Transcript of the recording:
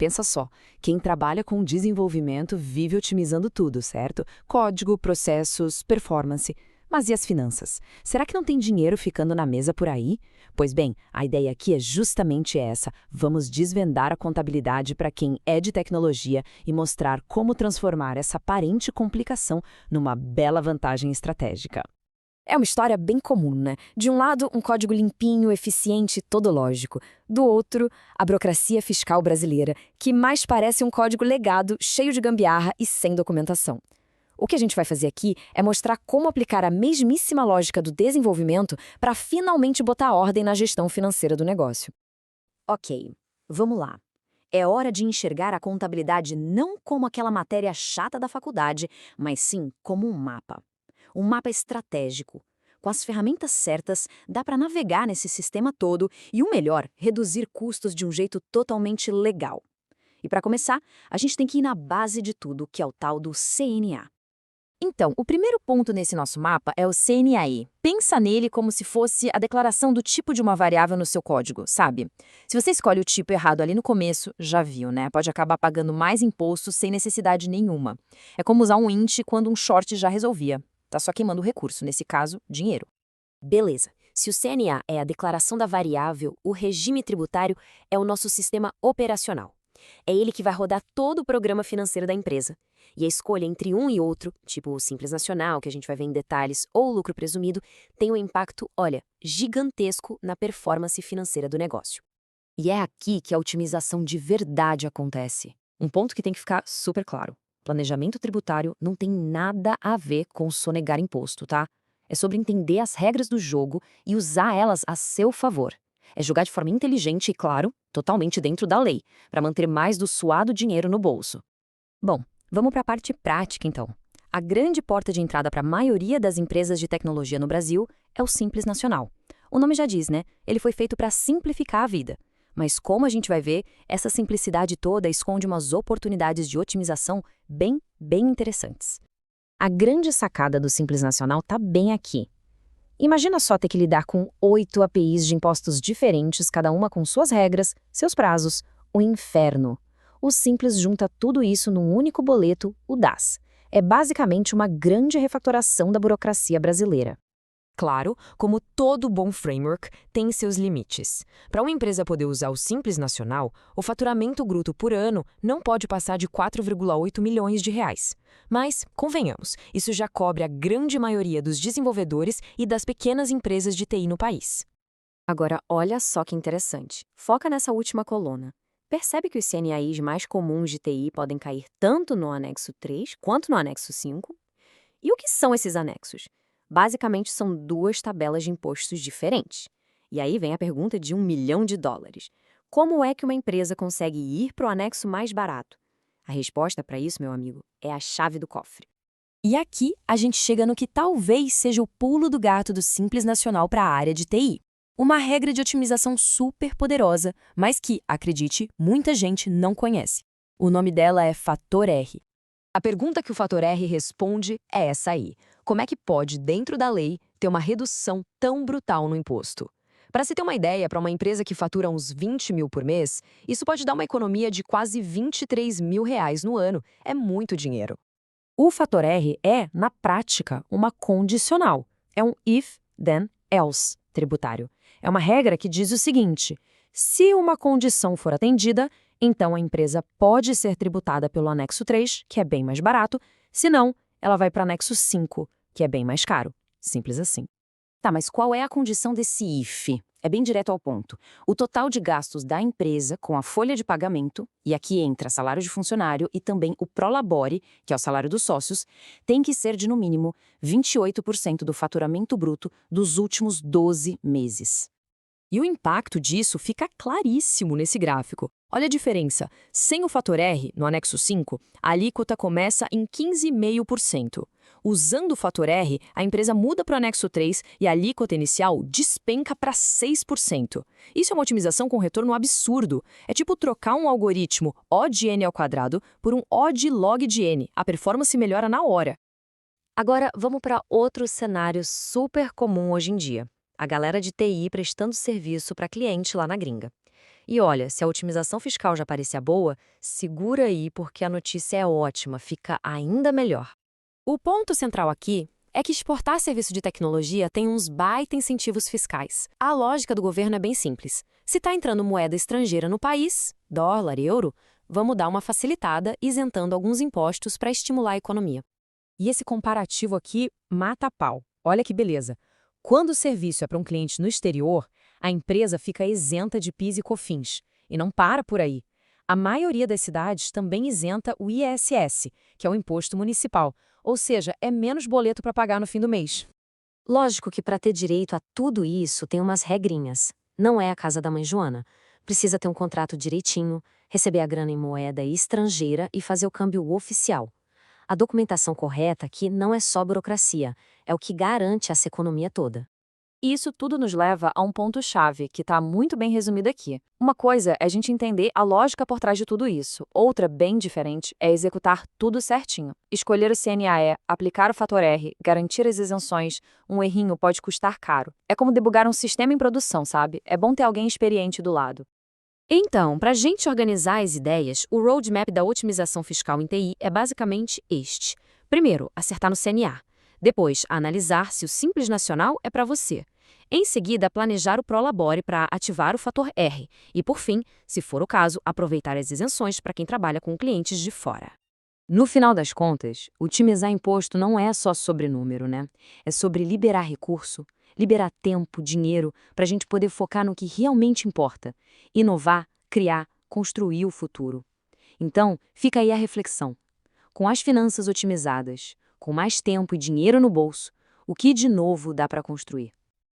Pensa só, quem trabalha com desenvolvimento vive otimizando tudo, certo? Código, processos, performance. Mas e as finanças? Será que não tem dinheiro ficando na mesa por aí? Pois bem, a ideia aqui é justamente essa. Vamos desvendar a contabilidade para quem é de tecnologia e mostrar como transformar essa aparente complicação numa bela vantagem estratégica. É uma história bem comum, né? De um lado, um código limpinho, eficiente, todo lógico. Do outro, a burocracia fiscal brasileira, que mais parece um código legado, cheio de gambiarra e sem documentação. O que a gente vai fazer aqui é mostrar como aplicar a mesmíssima lógica do desenvolvimento para finalmente botar ordem na gestão financeira do negócio. Ok, vamos lá. É hora de enxergar a contabilidade não como aquela matéria chata da faculdade, mas sim como um mapa. Um mapa estratégico. Com as ferramentas certas, dá para navegar nesse sistema todo e, o melhor, reduzir custos de um jeito totalmente legal. E para começar, a gente tem que ir na base de tudo, que é o tal do CNA. Então, o primeiro ponto nesse nosso mapa é o CNAE. Pensa nele como se fosse a declaração do tipo de uma variável no seu código, sabe? Se você escolhe o tipo errado ali no começo, já viu, né? Pode acabar pagando mais imposto sem necessidade nenhuma. É como usar um int quando um short já resolvia. Tá só queimando o recurso, nesse caso, dinheiro. Beleza. Se o CNA é a declaração da variável, o regime tributário é o nosso sistema operacional. É ele que vai rodar todo o programa financeiro da empresa. E a escolha entre um e outro, tipo o Simples Nacional, que a gente vai ver em detalhes, ou o lucro presumido, tem um impacto, olha, gigantesco na performance financeira do negócio. E é aqui que a otimização de verdade acontece. Um ponto que tem que ficar super claro. Planejamento tributário não tem nada a ver com sonegar imposto, tá? É sobre entender as regras do jogo e usar elas a seu favor. É jogar de forma inteligente e, claro, totalmente dentro da lei, para manter mais do suado dinheiro no bolso. Bom, vamos para a parte prática, então. A grande porta de entrada para a maioria das empresas de tecnologia no Brasil é o Simples Nacional. O nome já diz, né? Ele foi feito para simplificar a vida. Mas como a gente vai ver, essa simplicidade toda esconde umas oportunidades de otimização bem interessantes. A grande sacada do Simples Nacional está bem aqui. Imagina só ter que lidar com 8 APIs de impostos diferentes, cada uma com suas regras, seus prazos, o inferno. O Simples junta tudo isso num único boleto, o DAS. É basicamente uma grande refatoração da burocracia brasileira. Claro, como todo bom framework, tem seus limites. Para uma empresa poder usar o Simples Nacional, o faturamento bruto por ano não pode passar de 4,8 milhões de reais. Mas, convenhamos, isso já cobre a grande maioria dos desenvolvedores e das pequenas empresas de TI no país. Agora, olha só que interessante. Foca nessa última coluna. Percebe que os CNAs mais comuns de TI podem cair tanto no anexo 3 quanto no anexo 5? E o que são esses anexos? Basicamente, são 2 tabelas de impostos diferentes. E aí vem a pergunta de $1 milhão. Como é que uma empresa consegue ir para o anexo mais barato? A resposta para isso, meu amigo, é a chave do cofre. E aqui a gente chega no que talvez seja o pulo do gato do Simples Nacional para a área de TI. Uma regra de otimização super poderosa, mas que, acredite, muita gente não conhece. O nome dela é Fator R. A pergunta que o Fator R responde é essa aí. Como é que pode, dentro da lei, ter uma redução tão brutal no imposto? Para se ter uma ideia, para uma empresa que fatura uns 20 mil por mês, isso pode dar uma economia de quase 23 mil reais no ano. É muito dinheiro. O Fator R é, na prática, uma condicional. É um if, then, else tributário. É uma regra que diz o seguinte: se uma condição for atendida, então a empresa pode ser tributada pelo anexo 3, que é bem mais barato, se não, ela vai para o anexo 5, que é bem mais caro. Simples assim. Tá, mas qual é a condição desse if? É bem direto ao ponto. O total de gastos da empresa com a folha de pagamento, e aqui entra salário de funcionário e também o prolabore, que é o salário dos sócios, tem que ser de, no mínimo, 28% do faturamento bruto dos últimos 12 meses. E o impacto disso fica claríssimo nesse gráfico. Olha a diferença. Sem o fator R, no anexo 5, a alíquota começa em 15,5%. Usando o fator R, a empresa muda para o anexo 3 e a alíquota inicial despenca para 6%. Isso é uma otimização com retorno absurdo. É tipo trocar um algoritmo O de N ao quadrado por um O de log de N. A performance melhora na hora. Agora, vamos para outro cenário super comum hoje em dia. A galera de TI prestando serviço para cliente lá na gringa. E olha, se a otimização fiscal já parecia boa, segura aí porque a notícia é ótima, fica ainda melhor. O ponto central aqui é que exportar serviço de tecnologia tem uns baita incentivos fiscais. A lógica do governo é bem simples. Se está entrando moeda estrangeira no país, dólar, euro, vamos dar uma facilitada isentando alguns impostos para estimular a economia. E esse comparativo aqui mata a pau. Olha que beleza. Quando o serviço é para um cliente no exterior, a empresa fica isenta de PIS e COFINS. E não para por aí. A maioria das cidades também isenta o ISS, que é o imposto municipal, ou seja, é menos boleto para pagar no fim do mês. Lógico que para ter direito a tudo isso tem umas regrinhas. Não é a casa da mãe Joana. Precisa ter um contrato direitinho, receber a grana em moeda estrangeira e fazer o câmbio oficial. A documentação correta aqui não é só burocracia, é o que garante essa economia toda. E isso tudo nos leva a um ponto-chave, que está muito bem resumido aqui. Uma coisa é a gente entender a lógica por trás de tudo isso. Outra, bem diferente, é executar tudo certinho. Escolher o CNAE, aplicar o fator R, garantir as isenções, um errinho pode custar caro. É como debugar um sistema em produção, sabe? É bom ter alguém experiente do lado. Então, para a gente organizar as ideias, o roadmap da otimização fiscal em TI é basicamente este. Primeiro, acertar no CNA. Depois, analisar se o Simples Nacional é para você. Em seguida, planejar o Prolabore para ativar o fator R. E, por fim, se for o caso, aproveitar as isenções para quem trabalha com clientes de fora. No final das contas, otimizar imposto não é só sobre número, né? É sobre liberar recurso, liberar tempo, dinheiro, para a gente poder focar no que realmente importa. Inovar, criar, construir o futuro. Então, fica aí a reflexão. Com as finanças otimizadas, com mais tempo e dinheiro no bolso, o que de novo dá para construir?